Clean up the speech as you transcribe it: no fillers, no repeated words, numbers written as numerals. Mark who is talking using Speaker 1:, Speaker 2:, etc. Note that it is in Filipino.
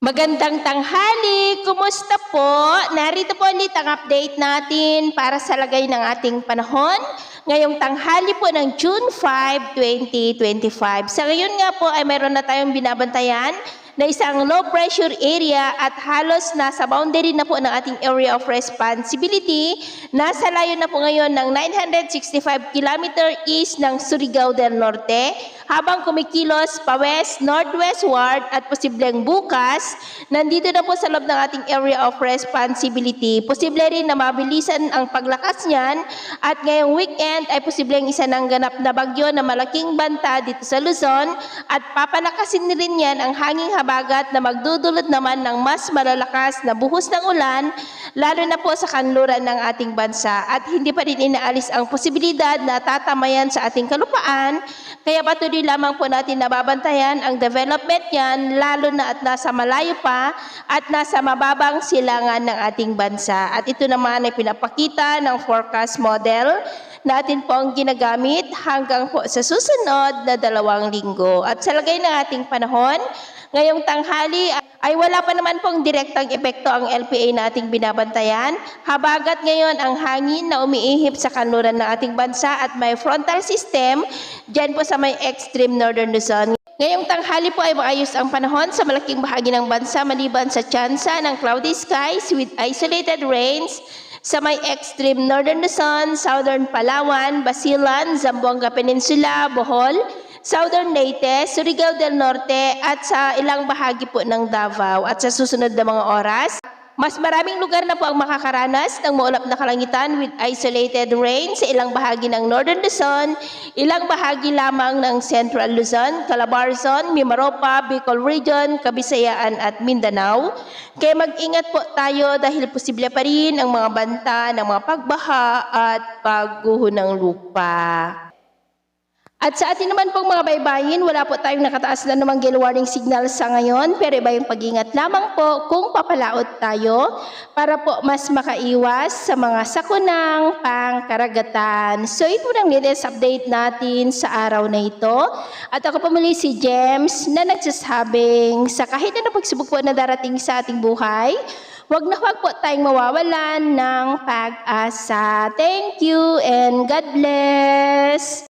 Speaker 1: Magandang tanghali! Kumusta po? Narito po ulit ang update natin para sa lagay ng ating panahon ngayong tanghali po ng June 5, 2025. Sa ngayon nga po ay meron na tayong binabantayan na isang low pressure area at halos nasa boundary na po ng ating area of responsibility. Nasa layo na po ngayon ng 965 km east ng Surigao del Norte habang kumikilos pa west, northwestward at posibleng bukas, nandito na po sa loob ng ating area of responsibility. Posible rin na mabilisan ang paglakas niyan at ngayong weekend ay posibleng isa ng ganap na bagyo na malaking banta dito sa Luzon at papalakasin rin yan ang hanging habagat na magdudulot naman ng mas malalakas na buhos ng ulan lalo na po sa kanluran ng ating bansa at hindi pa rin inaalis ang posibilidad na tatamayan sa ating kalupaan. Kaya patuloy lamang po natin nababantayan ang development yan lalo na at nasa malayo pa at nasa mababang silangan ng ating bansa. At ito naman ay pinapakita ng forecast model natin po ang ginagamit hanggang po sa susunod na 2 linggo. At sa lagay ng ating panahon, ngayong tanghali ay wala pa naman pong direktang epekto ang LPA nating binabantayan. Habagat ngayon ang hangin na umiihip sa kanluran ng ating bansa at may frontal system dyan po sa may extreme northern Luzon. Ngayong tanghali po ay maayos ang panahon sa malaking bahagi ng bansa maliban sa tsansa ng cloudy skies with isolated rains sa may extreme northern Luzon, southern Palawan, Basilan, Zamboanga Peninsula, Bohol, Southern Leyte, Surigao del Norte at sa ilang bahagi po ng Davao. At sa susunod na mga oras, mas maraming lugar na po ang makakaranas ng maulap na kalangitan with isolated rain sa ilang bahagi ng Northern Luzon, ilang bahagi lamang ng Central Luzon, Calabarzon, Mimaropa, Bicol Region, Kabisayaan at Mindanao. Kaya mag-ingat po tayo dahil posible pa rin ang mga banta ng mga pagbaha at pagguho ng lupa. At sa atin naman pong mga baybayin, wala po tayong nakataas na namang gale warning signal sa ngayon, pero iba yung pag-ingat lamang po kung papalaot tayo para po mas makaiwas sa mga sakunang pangkaragatan. So ito ang latest update natin sa araw na ito. At ako po muli si James na nagsasabing sa kahit na pagsubok po na darating sa ating buhay, wag na wag po tayong mawawalan ng pag-asa. Thank you and God bless!